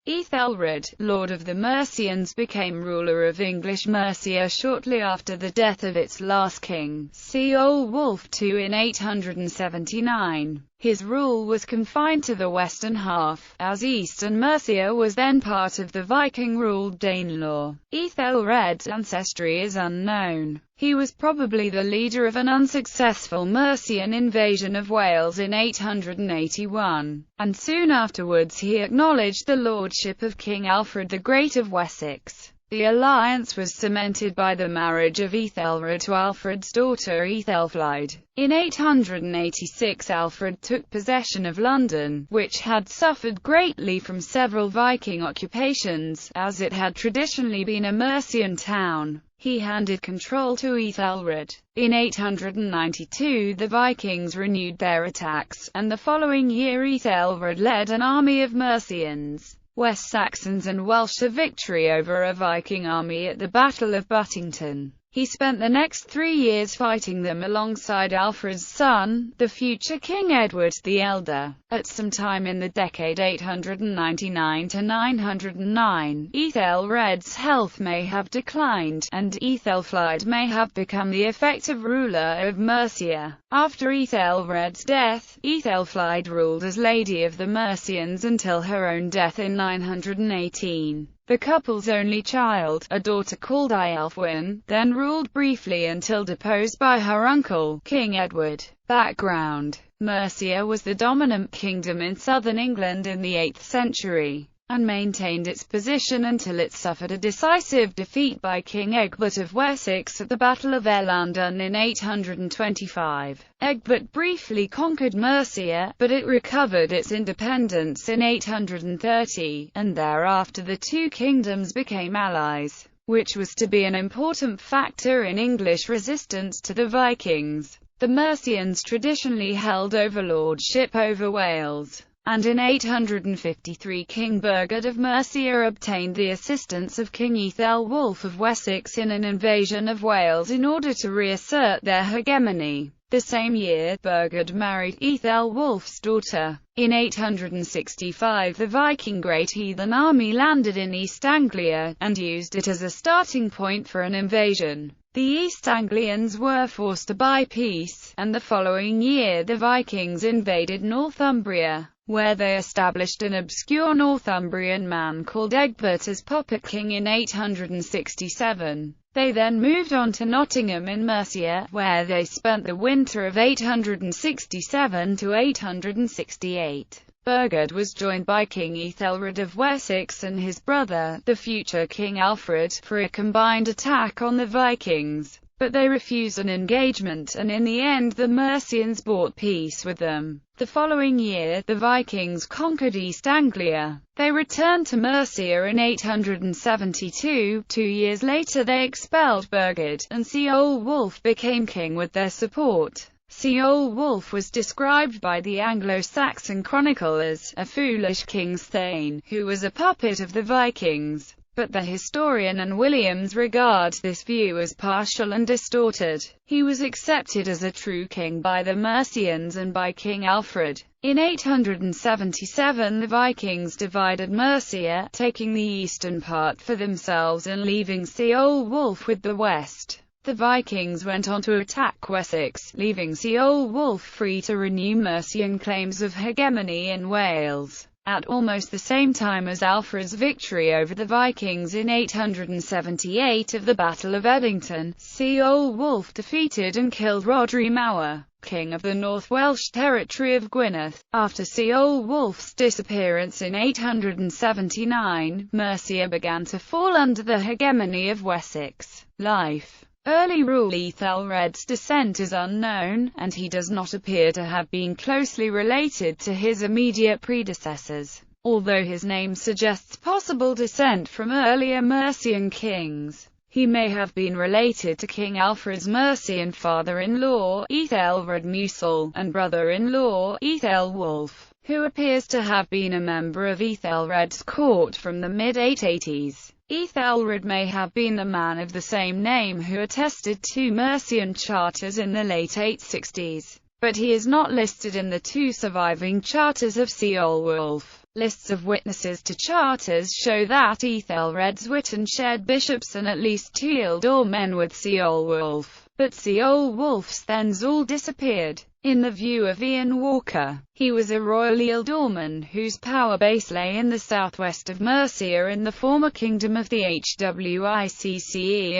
Æthelred, Lord of the Mercians, became ruler of English Mercia shortly after the death of its last king, Ceolwulf II, in 879. His rule was confined to the western half, as eastern Mercia was then part of the Viking-ruled Danelaw. Æthelred's ancestry is unknown. He was probably the leader of an unsuccessful Mercian invasion of Wales in 881, and soon afterwards he acknowledged the lordship of King Alfred the Great of Wessex. The alliance was cemented by the marriage of Æthelred to Alfred's daughter Æthelflaed. In 886 Alfred took possession of London, which had suffered greatly from several Viking occupations, as it had traditionally been a Mercian town. He handed control to Æthelred. In 892 the Vikings renewed their attacks, and the following year Æthelred led an army of Mercians, West Saxons and Welsh to victory over a Viking army at the Battle of Buttington. He spent the next 3 years fighting them alongside Alfred's son, the future King Edward the Elder. At some time in the decade 899 to 909, Æthelred's health may have declined, and Æthelflaed may have become the effective ruler of Mercia. After Æthelred's death, Æthelflaed ruled as Lady of the Mercians until her own death in 918. The couple's only child, a daughter called Ealhwyn, then ruled briefly until deposed by her uncle, King Edward. Background: Mercia was the dominant kingdom in southern England in the 8th century, and maintained its position until it suffered a decisive defeat by King Egbert of Wessex at the Battle of Eärlandun in 825. Egbert briefly conquered Mercia, but it recovered its independence in 830, and thereafter the two kingdoms became allies, which was to be an important factor in English resistance to the Vikings. The Mercians traditionally held overlordship over Wales, and in 853 King Burgred of Mercia obtained the assistance of King Æthelwulf of Wessex in an invasion of Wales in order to reassert their hegemony. The same year, Burgred married Æthelwulf's daughter. In 865 the Viking Great Heathen Army landed in East Anglia, and used it as a starting point for an invasion. The East Anglians were forced to buy peace, and the following year the Vikings invaded Northumbria, where they established an obscure Northumbrian man called Egbert as puppet king in 867. They then moved on to Nottingham in Mercia, where they spent the winter of 867 to 868. Burgred was joined by King Æthelred of Wessex and his brother, the future King Alfred, for a combined attack on the Vikings, but they refused an engagement, and in the end the Mercians bought peace with them. The following year, the Vikings conquered East Anglia. They returned to Mercia in 872. 2 years later they expelled Burgred, and Ceolwulf became king with their support. Ceolwulf was described by the Anglo-Saxon Chronicle as a foolish king's thane, who was a puppet of the Vikings. But the historian Anne Williams regards this view as partial and distorted. He was accepted as a true king by the Mercians and by King Alfred. In 877 the Vikings divided Mercia, taking the eastern part for themselves and leaving Ceolwulf with the west. The Vikings went on to attack Wessex, leaving Ceolwulf free to renew Mercian claims of hegemony in Wales. At almost the same time as Alfred's victory over the Vikings in 878 of the Battle of Edington, Ceolwulf defeated and killed Rhodri Mawr, king of the North Welsh territory of Gwynedd. After Ceolwulf's disappearance in 879, Mercia began to fall under the hegemony of Wessex. Life. Early rule: Æthelred's descent is unknown, and he does not appear to have been closely related to his immediate predecessors, although his name suggests possible descent from earlier Mercian kings. He may have been related to King Alfred's Mercian father-in-law, Æthelred Musil, and brother-in-law, Æthelwulf, who appears to have been a member of Æthelred's court from the mid-880s. Æthelred may have been the man of the same name who attested 2 Mercian charters in the late 860s, but he is not listed in the 2 surviving charters of Ceolwulf. Lists of witnesses to charters show that Æthelred's Witan shared bishops and at least 2 ealdormen with Ceolwulf, but Ceolwulf's thens all disappeared. In the view of Ian Walker, he was a royal ealdorman whose power base lay in the southwest of Mercia in the former kingdom of the Hwicce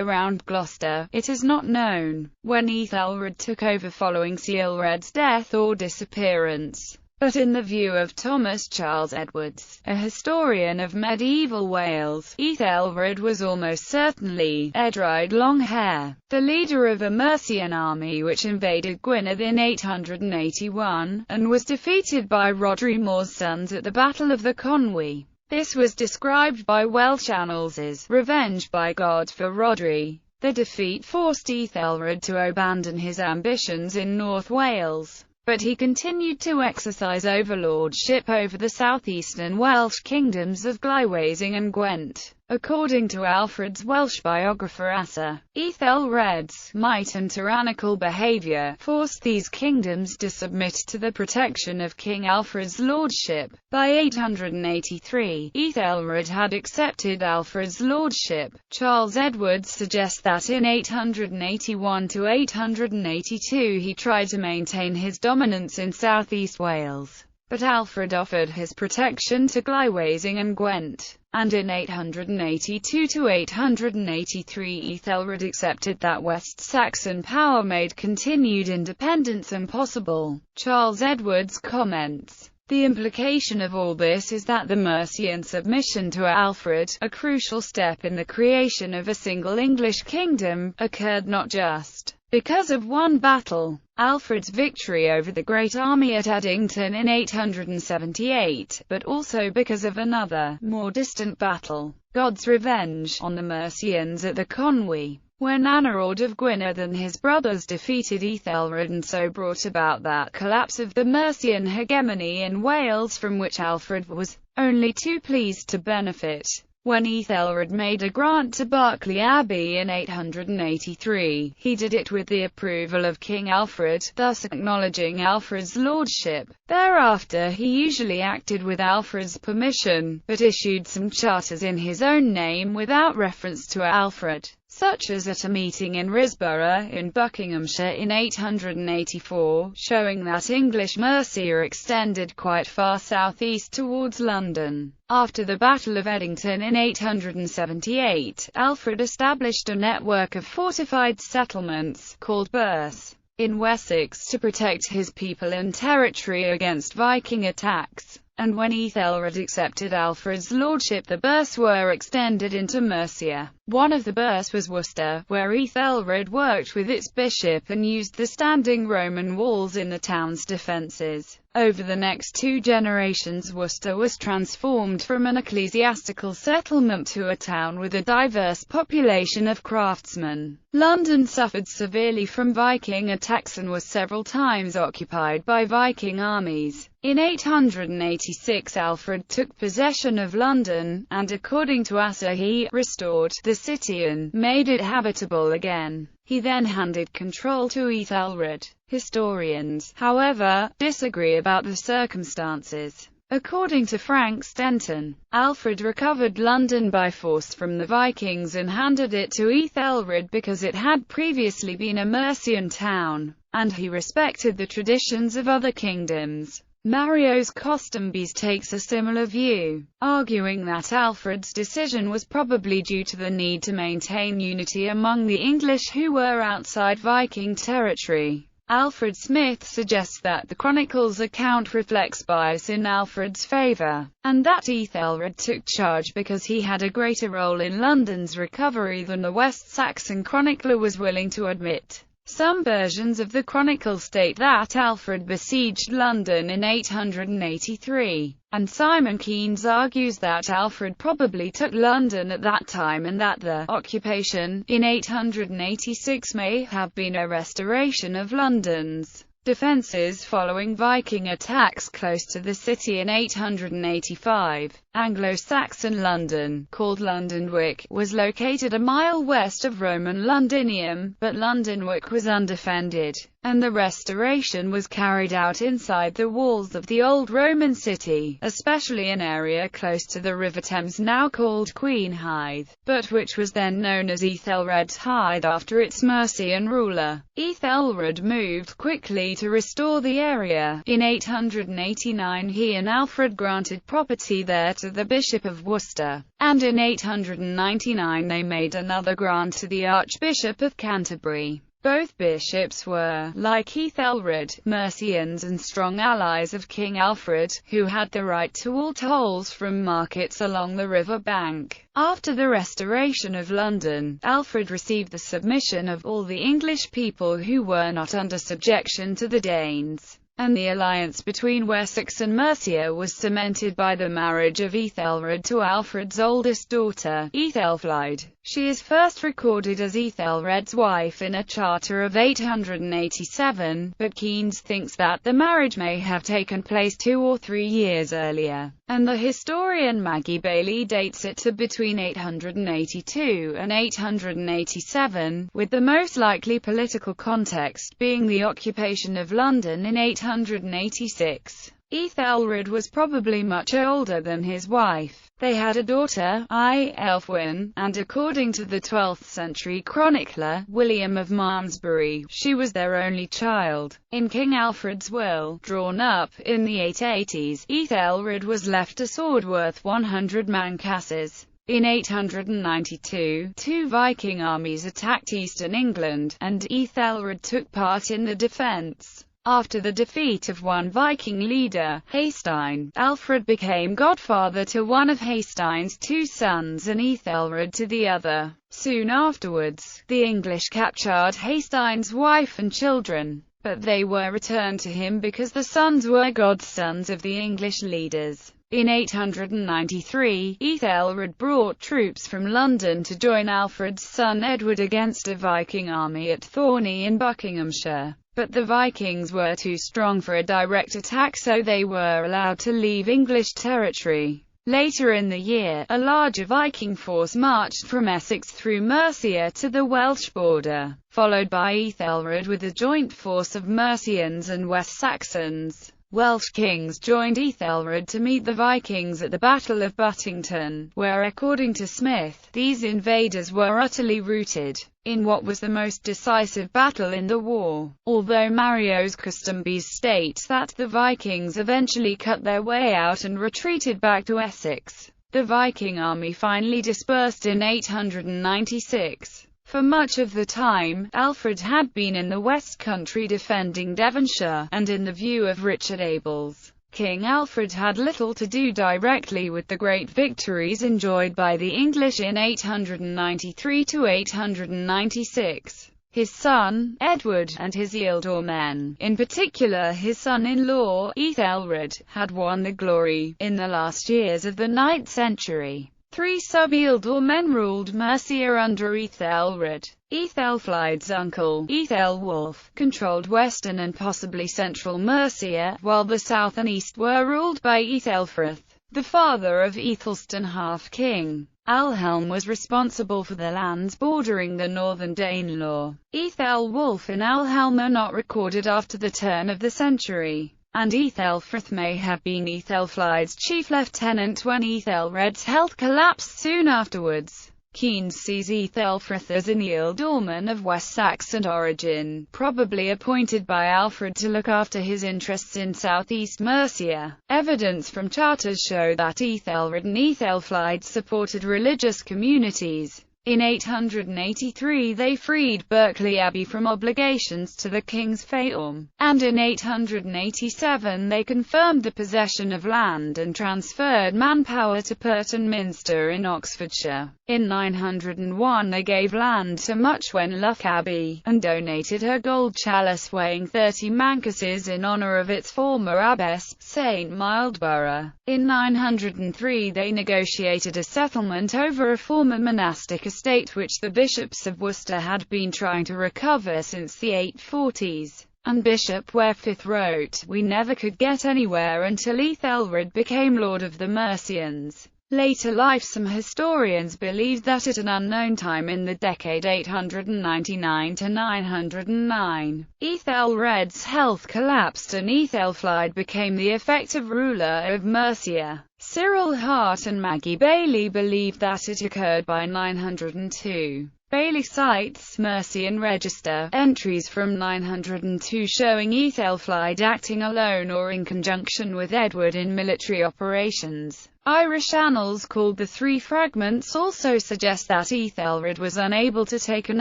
around Gloucester. It is not known when Æthelred took over following Ceolred's death or disappearance. But in the view of Thomas Charles Edwards, a historian of medieval Wales, Æthelred was almost certainly Æthelred Longhair, the leader of a Mercian army which invaded Gwynedd in 881, and was defeated by Rhodri Mor's sons at the Battle of the Conwy. This was described by Welsh annals as revenge by God for Rhodri. The defeat forced Æthelred to abandon his ambitions in North Wales, but he continued to exercise overlordship over the southeastern Welsh kingdoms of Glywysing and Gwent. According to Alfred's Welsh biographer Asser, Æthelred's might and tyrannical behaviour forced these kingdoms to submit to the protection of King Alfred's lordship. By 883, Æthelred had accepted Alfred's lordship. Charles Edwards suggests that in 881 to 882 he tried to maintain his dominance in southeast Wales, but Alfred offered his protection to Glywysing and Gwent, and in 882 to 883 Æthelred accepted that West Saxon power made continued independence impossible. Charles Edwards comments, "The implication of all this is that the Mercian submission to Alfred, a crucial step in the creation of a single English kingdom, occurred not just because of one battle, Alfred's victory over the Great Army at Edington in 878, but also because of another, more distant battle, God's revenge, on the Mercians at the Conwy, when Anarod of Gwynedd and his brothers defeated Æthelred and so brought about that collapse of the Mercian hegemony in Wales from which Alfred was only too pleased to benefit. When Æthelred made a grant to Berkeley Abbey in 883, he did it with the approval of King Alfred, thus acknowledging Alfred's lordship. Thereafter he usually acted with Alfred's permission, but issued some charters in his own name without reference to Alfred, such as at a meeting in Risborough in Buckinghamshire in 884, showing that English Mercia extended quite far southeast towards London. After the Battle of Edington in 878, Alfred established a network of fortified settlements, called Burhs, in Wessex to protect his people and territory against Viking attacks. And when Æthelred accepted Alfred's lordship, the Burhs were extended into Mercia. One of the Burhs was Worcester, where Æthelred worked with its bishop and used the standing Roman walls in the town's defences. Over the next 2 generations, Worcester was transformed from an ecclesiastical settlement to a town with a diverse population of craftsmen. London suffered severely from Viking attacks and was several times occupied by Viking armies. In 886 Alfred took possession of London, and according to Asser he restored the city and made it habitable again. He then handed control to Æthelred. Historians, however, disagree about the circumstances. According to Frank Stenton, Alfred recovered London by force from the Vikings and handed it to Æthelred because it had previously been a Mercian town, and he respected the traditions of other kingdoms. Marios Costumbies takes a similar view, arguing that Alfred's decision was probably due to the need to maintain unity among the English who were outside Viking territory. Alfred Smith suggests that the Chronicles account reflects bias in Alfred's favour, and that Æthelred took charge because he had a greater role in London's recovery than the West Saxon chronicler was willing to admit. Some versions of the Chronicle state that Alfred besieged London in 883, and Simon Keynes argues that Alfred probably took London at that time and that the occupation, in 886 may have been a restoration of London's defences following Viking attacks close to the city in 885. Anglo-Saxon London, called Londonwick, was located a mile west of Roman Londinium, but Londonwick was undefended. and the restoration was carried out inside the walls of the old Roman city, especially an area close to the River Thames now called Queen Hythe, but which was then known as Æthelred's Hythe after its Mercian ruler. Æthelred moved quickly to restore the area. In 889 he and Alfred granted property there to the Bishop of Worcester, and in 899 they made another grant to the Archbishop of Canterbury. Both bishops were, like Æthelred, Mercians and strong allies of King Alfred, who had the right to all tolls from markets along the river bank. After the restoration of London, Alfred received the submission of all the English people who were not under subjection to the Danes, and the alliance between Wessex and Mercia was cemented by the marriage of Æthelred to Alfred's oldest daughter, Æthelflaed. She is first recorded as Æthelred's wife in a charter of 887, but Keynes thinks that the marriage may have taken place 2 or 3 years earlier, and the historian Maggie Bailey dates it to between 882 and 887, with the most likely political context being the occupation of London in 886. Æthelred was probably much older than his wife. They had a daughter, Ælfwine, and according to the 12th century chronicler, William of Malmesbury, she was their only child. In King Alfred's will, drawn up in the 880s, Æthelred was left a sword worth 100 mancasses. In 892, 2 Viking armies attacked eastern England, and Æthelred took part in the defense. After the defeat of one Viking leader, Hæstein, Alfred became godfather to one of Hæstein's 2 sons and Æthelred to the other. Soon afterwards, the English captured Hæstein's wife and children, but they were returned to him because the sons were godsons of the English leaders. In 893, Æthelred brought troops from London to join Alfred's son Edward against a Viking army at Thorney in Buckinghamshire. But the Vikings were too strong for a direct attack, so they were allowed to leave English territory. Later in the year, a larger Viking force marched from Essex through Mercia to the Welsh border, followed by Æthelred with a joint force of Mercians and West Saxons. Welsh kings joined Æthelred to meet the Vikings at the Battle of Buttington, where according to Smith, these invaders were utterly routed in what was the most decisive battle in the war, although Mario's Custombys states that the Vikings eventually cut their way out and retreated back to Essex. The Viking army finally dispersed in 896. For much of the time, Alfred had been in the West Country defending Devonshire, and in the view of Richard Abels, King Alfred had little to do directly with the great victories enjoyed by the English in 893 to 896. His son, Edward, and his ealdormen, in particular his son-in-law, Æthelred, had won the glory, in the last years of the 9th century. 3 sub-ealdormen ruled Mercia under Æthelred. Æthelflaed's uncle, Æthelwulf, controlled western and possibly central Mercia, while the south and east were ruled by Æthelfrith, the father of Æthelstan half-king. Alhelm was responsible for the lands bordering the northern Danelaw. Æthelwulf and Alhelm are not recorded after the turn of the century, and Æthelfrith may have been Æthelflaed's chief lieutenant when Æthelred's health collapsed soon afterwards. Keynes sees Æthelfrith as an ealdorman of West Saxon origin, probably appointed by Alfred to look after his interests in southeast Mercia. Evidence from charters show that Æthelred and Æthelflaed supported religious communities. In 883 they freed Berkeley Abbey from obligations to the king's fealm, and in 887 they confirmed the possession of land and transferred manpower to Purton Minster in Oxfordshire. In 901 they gave land to Muchwen Luck Abbey, and donated her gold chalice weighing 30 mancasses in honour of its former abbess, St. Mildborough. In 903 they negotiated a settlement over a former monastic estate which the bishops of Worcester had been trying to recover since the 840s. And Bishop Wherefydd wrote, "We never could get anywhere until Æthelred became Lord of the Mercians." later life. Some historians believe that at an unknown time in the decade 899 to 909, Æthelred's health collapsed and Æthelflaed became the effective ruler of Mercia. Cyril Hart and Maggie Bailey believe that it occurred by 902. Bailey cites Mercian register entries from 902 showing Æthelflaed acting alone or in conjunction with Edward in military operations. Irish annals called the Three Fragments also suggest that Æthelred was unable to take an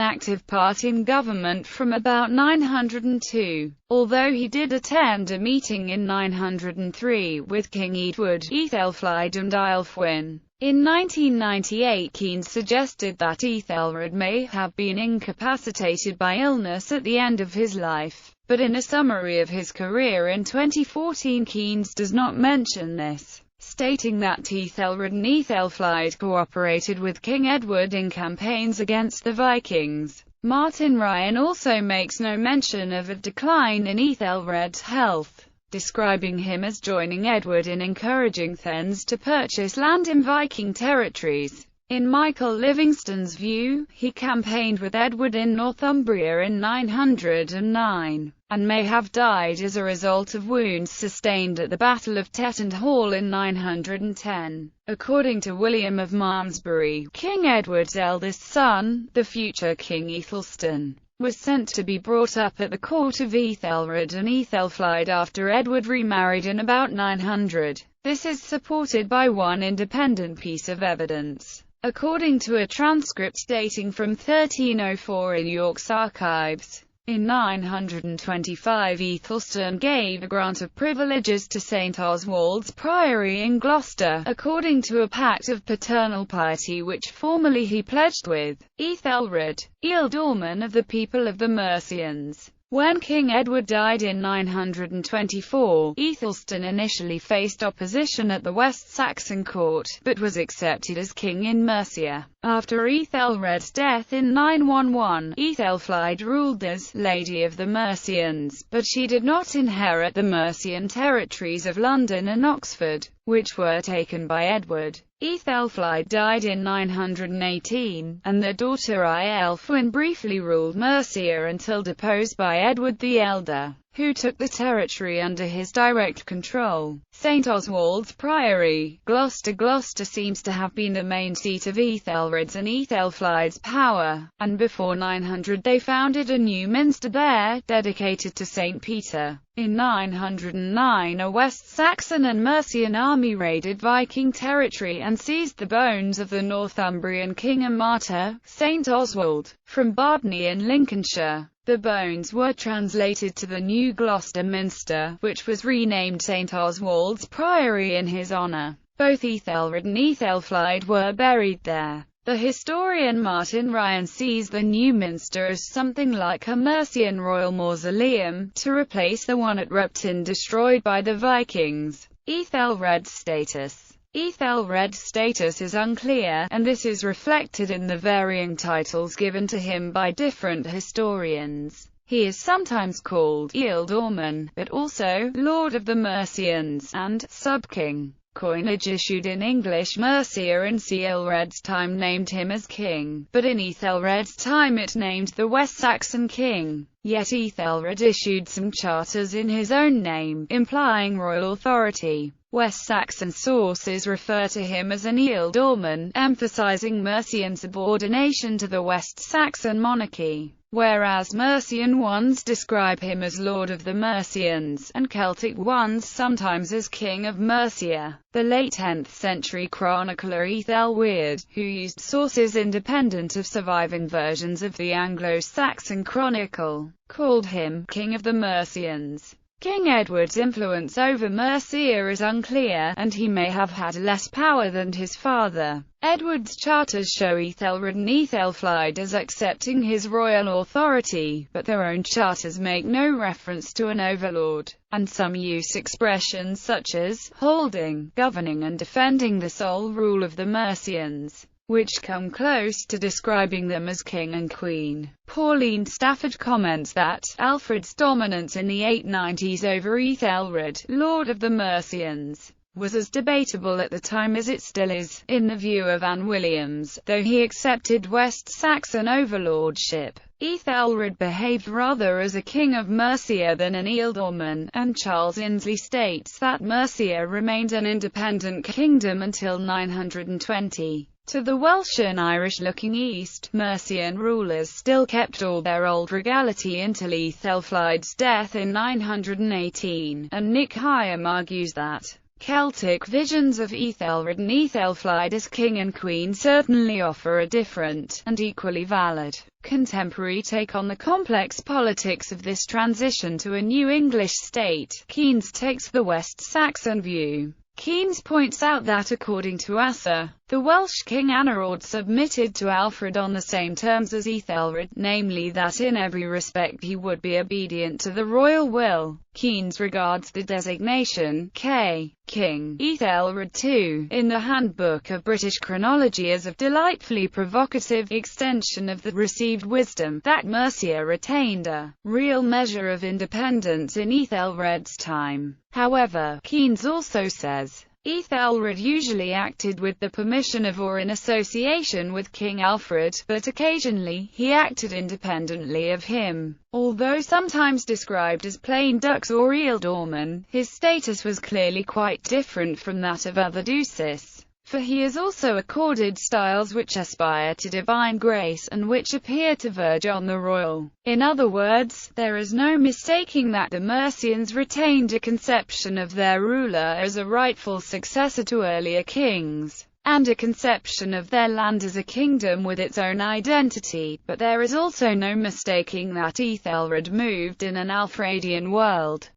active part in government from about 902, although he did attend a meeting in 903 with King Edward, Æthelflaed and Aelfwine. In 1998, Keane suggested that Æthelred may have been incapacitated by illness at the end of his life, but in a summary of his career in 2014 Keynes does not mention this, stating that Æthelred and Æthelflaed cooperated with King Edward in campaigns against the Vikings. Martin Ryan also makes no mention of a decline in Æthelred's health, describing him as joining Edward in encouraging Thens to purchase land in Viking territories. In Michael Livingston's view, he campaigned with Edward in Northumbria in 909, and may have died as a result of wounds sustained at the Battle of Tetton Hall in 910. According to William of Malmesbury, King Edward's eldest son, the future King Æthelstan, was sent to be brought up at the court of Æthelred and Æthelflaed after Edward remarried in about 900. This is supported by one independent piece of evidence. According to a transcript dating from 1304 in York's archives, in 925 Æthelstan gave a grant of privileges to St. Oswald's Priory in Gloucester, according to a pact of paternal piety which formerly he pledged with Æthelred, ealdorman of the people of the Mercians. When King Edward died in 924, Æthelstan initially faced opposition at the West Saxon court, but was accepted as king in Mercia. After Æthelred's death in 911, Æthelflaed ruled as Lady of the Mercians, but she did not inherit the Mercian territories of London and Oxford, which were taken by Edward. Æthelflaed died in 918, and their daughter Aelfwine briefly ruled Mercia until deposed by Edward the Elder, who took the territory under his direct control. St. Oswald's Priory, Gloucester. Gloucester seems to have been the main seat of Æthelred's and Æthelflaed's power, and before 900 they founded a new minster there, dedicated to St. Peter. In 909 a West Saxon and Mercian army raided Viking territory and seized the bones of the Northumbrian king and martyr, St. Oswald, from Barbney in Lincolnshire. The bones were translated to the new Gloucester Minster, which was renamed St. Oswald's Priory in his honour. Both Æthelred and Æthelflaed were buried there. The historian Martin Ryan sees the new minster as something like a Mercian royal mausoleum, to replace the one at Repton destroyed by the Vikings. Æthelred's status is unclear, and this is reflected in the varying titles given to him by different historians. He is sometimes called ealdorman, but also Lord of the Mercians and Sub-King. Coinage issued in English Mercia in Æthelred's time named him as king, but in Æthelred's time it named the West Saxon king. Yet Æthelred issued some charters in his own name, implying royal authority. West Saxon sources refer to him as an ealdorman, emphasizing Mercian subordination to the West Saxon monarchy, whereas Mercian ones describe him as Lord of the Mercians, and Celtic ones sometimes as King of Mercia. The late 10th century chronicler Æthelred, who used sources independent of surviving versions of the Anglo-Saxon Chronicle, called him King of the Mercians. King Edward's influence over Mercia is unclear, and he may have had less power than his father. Edward's charters show Æthelred and Æthelflaed as accepting his royal authority, but their own charters make no reference to an overlord, and some use expressions such as holding, governing and defending the sole rule of the Mercians, which come close to describing them as king and queen. Pauline Stafford comments that Alfred's dominance in the 890s over Æthelred, Lord of the Mercians, was as debatable at the time as it still is, in the view of Anne Williams, though he accepted West Saxon overlordship. Æthelred behaved rather as a king of Mercia than an ealdorman, and Charles Inslee states that Mercia remained an independent kingdom until 920. To the Welsh and Irish looking east, Mercian rulers still kept all their old regality until Æthelflaed's death in 918, and Nick Hyam argues that Celtic visions of Æthelred and Æthelflaed as king and queen certainly offer a different, and equally valid, contemporary take on the complex politics of this transition to a new English state. Keynes takes the West Saxon view. Keynes points out that according to Asa, the Welsh king Anarod submitted to Alfred on the same terms as Æthelred, namely that in every respect he would be obedient to the royal will. Keynes regards the designation, King Æthelred II, in the Handbook of British Chronology as a delightfully provocative extension of the received wisdom, that Mercia retained a real measure of independence in Æthelred's time. However, Keynes also says, Æthelred usually acted with the permission of or in association with King Alfred, but occasionally he acted independently of him. Although sometimes described as plain dux or ealdorman, his status was clearly quite different from that of other duces, for he is also accorded styles which aspire to divine grace and which appear to verge on the royal. In other words, there is no mistaking that the Mercians retained a conception of their ruler as a rightful successor to earlier kings, and a conception of their land as a kingdom with its own identity, but there is also no mistaking that Æthelred moved in an Alfredian world.